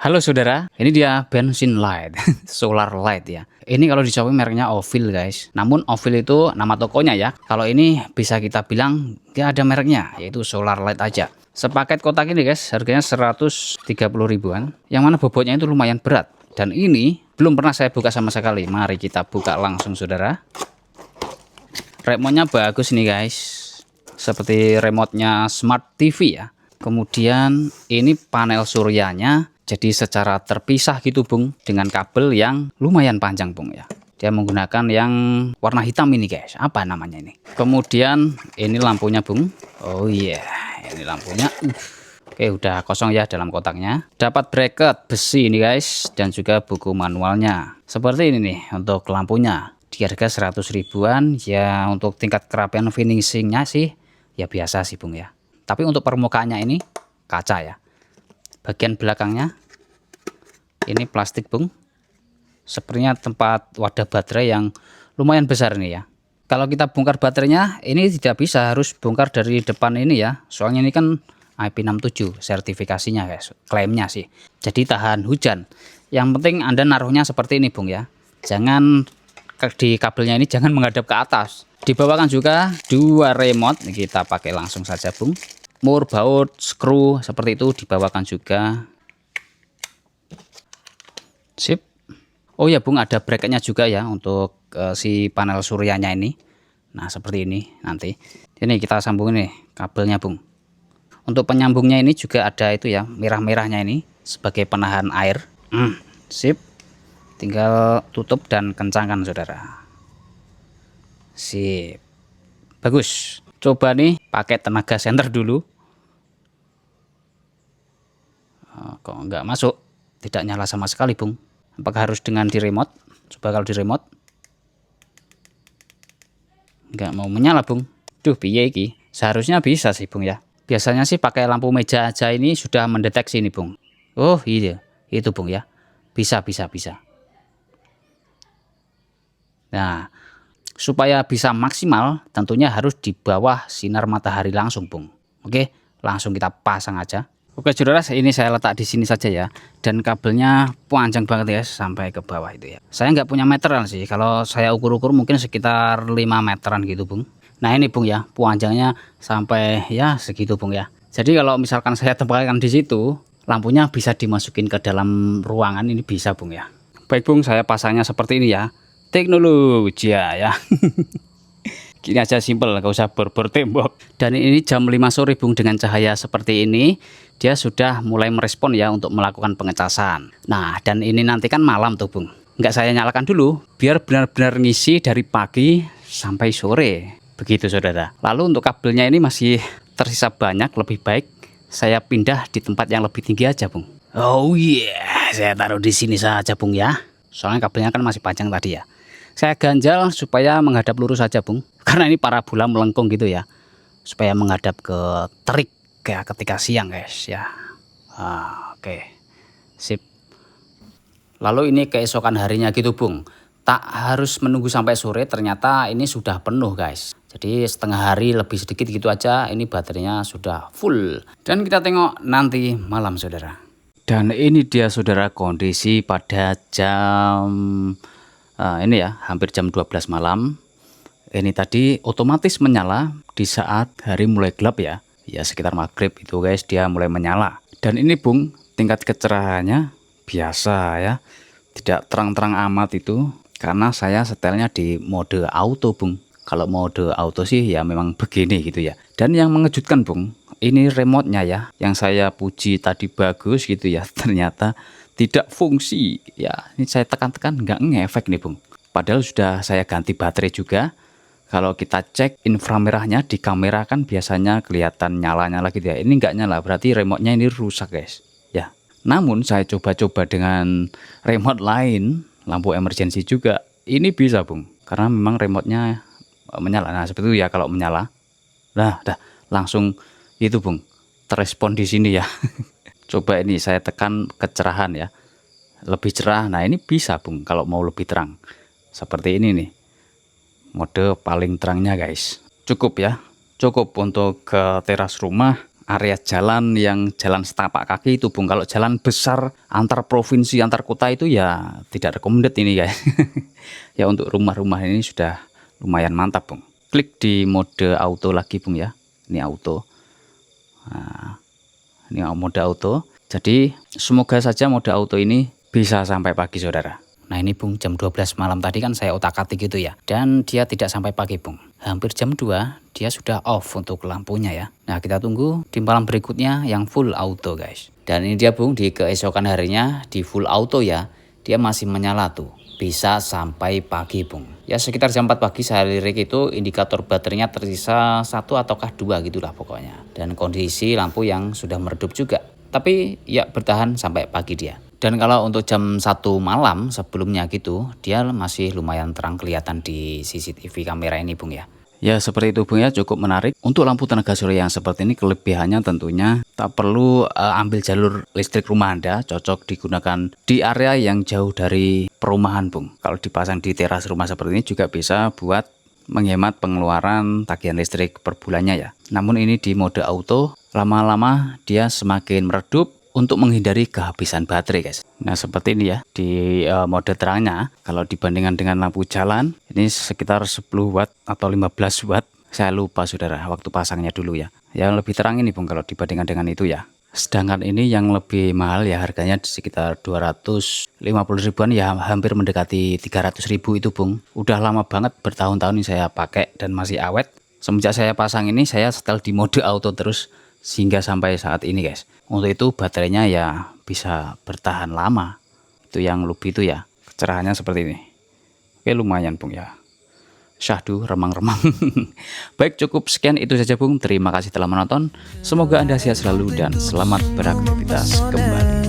Halo saudara, ini dia bensin light, solar light ya. Ini kalau di Shopee mereknya Ovil guys. Namun Ovil itu nama tokonya ya. Kalau ini bisa kita bilang dia ada mereknya, yaitu solar light aja. Sepaket kotak ini guys, harganya 130 ribuan. Yang mana bobotnya itu lumayan berat. Dan ini belum pernah saya buka sama sekali. Mari kita buka langsung saudara. Remote-nya bagus nih guys. Seperti remote-nya Smart TV ya. Kemudian ini panel suryanya jadi secara terpisah gitu Bung, dengan kabel yang lumayan panjang Bung ya. Dia menggunakan yang warna hitam ini guys. Apa namanya ini? Kemudian ini lampunya Bung. Oh iya, ini lampunya. Oke, udah kosong ya dalam kotaknya. Dapat bracket besi ini guys, dan juga buku manualnya. Seperti ini nih untuk lampunya. Di harga 100 ribuan ya. Untuk tingkat kerapian finishingnya sih ya biasa sih Bung ya. Tapi untuk permukaannya ini kaca ya. Bagian belakangnya ini plastik Bung. Sepertinya tempat wadah baterai yang lumayan besar nih ya. Kalau kita bongkar baterainya ini tidak bisa, harus bongkar dari depan ini ya. Soalnya ini kan IP67 sertifikasinya guys, klaimnya sih. Jadi tahan hujan. Yang penting Anda naruhnya seperti ini Bung ya. Jangan di kabelnya ini jangan menghadap ke atas. Dibawakan juga dua remote, kita pakai langsung saja Bung. Mur, baut, skru seperti itu dibawakan juga. Sip. Oh ya Bung, ada bracketnya juga ya untuk si panel suryanya ini. Nah seperti ini nanti. Ini kita sambung nih kabelnya Bung. Untuk penyambungnya ini juga ada itu ya, merah-merahnya ini sebagai penahan air. Sip. Tinggal tutup dan kencangkan saudara. Sip. Bagus. Coba nih pakai tenaga senter dulu. Kok nggak masuk, tidak nyala sama sekali Bung. Apakah harus dengan di remote? Coba kalau di remote nggak mau menyala Bung. Duh piye iki? Seharusnya bisa sih Bung ya. Biasanya sih pakai lampu meja aja ini sudah mendeteksi ini Bung. Oh iya itu Bung ya, bisa. Nah supaya bisa maksimal tentunya harus di bawah sinar matahari langsung Bung. Oke, langsung kita pasang aja. Oke saudara, ini saya letak di sini saja ya. Dan kabelnya panjang banget ya sampai ke bawah itu ya. Saya nggak punya meteran sih. Kalau saya ukur-ukur mungkin sekitar 5 meteran gitu Bung. Nah ini Bung ya, panjangnya sampai ya segitu Bung ya. Jadi kalau misalkan saya tempatkan di situ, lampunya bisa dimasukin ke dalam ruangan ini bisa Bung ya. Baik Bung, saya pasangnya seperti ini ya. Teknologi ya. Gini aja simple, gak usah bor-bor tembok. Dan ini jam 5 sore Bung, dengan cahaya seperti ini dia sudah mulai merespon ya untuk melakukan pengecasan. Nah dan ini nanti kan malam tuh Bung, nggak saya nyalakan dulu biar benar-benar ngisi dari pagi sampai sore begitu saudara. Lalu untuk kabelnya ini masih tersisa banyak, lebih baik saya pindah di tempat yang lebih tinggi aja Bung. Oh iya, saya taruh di sini saja Bung ya, soalnya kabelnya kan masih panjang tadi ya. Saya ganjal supaya menghadap lurus saja Bung, karena ini parabola melengkung gitu ya, supaya menghadap ke terik kayak ketika siang guys ya. Oke. Sip. Lalu ini keesokan harinya gitu Bung, tak harus menunggu sampai sore, ternyata ini sudah penuh guys. Jadi setengah hari lebih sedikit gitu aja, ini baterainya sudah full. Dan kita tengok nanti malam saudara. Dan ini dia saudara kondisi pada jam ini ya, hampir jam 12 malam. Ini tadi otomatis menyala di saat hari mulai gelap ya. Ya sekitar maghrib itu guys dia mulai menyala. Dan ini Bung, tingkat kecerahannya biasa ya. Tidak terang-terang amat itu, karena saya setelnya di mode auto Bung. Kalau mode auto sih ya memang begini gitu ya. Dan yang mengejutkan Bung, ini remote-nya ya, yang saya puji tadi bagus gitu ya, ternyata tidak fungsi ya. Ini saya tekan-tekan nggak ngefek nih Bung, padahal sudah saya ganti baterai juga. Kalau kita cek inframerahnya di kamera kan biasanya kelihatan nyala-nyala gitu ya, ini nggak nyala, berarti remote-nya ini rusak guys ya. Namun saya coba-coba dengan remote lain, lampu emergency juga, ini bisa Bung, karena memang remote-nya menyala. Nah seperti itu ya kalau menyala. Nah dah langsung itu Bung, terrespon di sini ya. Coba ini saya tekan kecerahan ya, lebih cerah. Nah ini bisa Bung kalau mau lebih terang. Seperti ini nih, mode paling terangnya guys. Cukup ya, cukup untuk ke teras rumah area jalan yang jalan setapak kaki itu Bung. Kalau jalan besar antar provinsi, antar kota itu ya tidak recommended ini guys. Ya untuk rumah-rumah ini sudah lumayan mantap Bung. Klik di mode auto lagi Bung ya. Ini auto. Nah, ini mode auto. Jadi semoga saja mode auto ini bisa sampai pagi saudara. Nah ini Bung, jam 12 malam tadi kan saya otak-atik gitu ya. Dan dia tidak sampai pagi Bung. Hampir jam 2 dia sudah off untuk lampunya ya. Nah kita tunggu di malam berikutnya yang full auto guys. Dan ini dia Bung, di keesokan harinya di full auto ya. Dia masih menyala tuh. Bisa sampai pagi Bung. Ya sekitar jam 4 pagi saya lirik itu indikator baterainya tersisa 1 ataukah 2 gitulah pokoknya. Dan kondisi lampu yang sudah meredup juga. Tapi ya bertahan sampai pagi dia. Dan kalau untuk jam 1 malam sebelumnya gitu, dia masih lumayan terang kelihatan di CCTV kamera ini Bung ya. Ya seperti itu Bung ya, cukup menarik. Untuk lampu tenaga surya yang seperti ini kelebihannya tentunya tak perlu ambil jalur listrik rumah Anda, cocok digunakan di area yang jauh dari perumahan Bung. Kalau dipasang di teras rumah seperti ini juga bisa buat menghemat pengeluaran tagihan listrik per bulannya ya. Namun ini di mode auto, lama-lama dia semakin meredup untuk menghindari kehabisan baterai guys. Nah seperti ini ya di mode terangnya. Kalau dibandingkan dengan lampu jalan ini sekitar 10 watt atau 15 watt. Saya lupa saudara waktu pasangnya dulu ya. Yang lebih terang ini Bung kalau dibandingkan dengan itu ya. Sedangkan ini yang lebih mahal ya, harganya di sekitar 250 ribuan ya, hampir mendekati 300 ribu itu Bung. Udah lama banget, bertahun-tahun ini saya pakai dan masih awet. Semenjak saya pasang ini saya setel di mode auto terus sehingga sampai saat ini guys. Untuk itu baterainya ya bisa bertahan lama. Itu yang lebih itu ya, kecerahannya seperti ini. Oke lumayan Bung ya. Syahdu remang-remang. Baik cukup sekian itu saja Bung. Terima kasih telah menonton. Semoga Anda sehat selalu dan selamat beraktivitas kembali.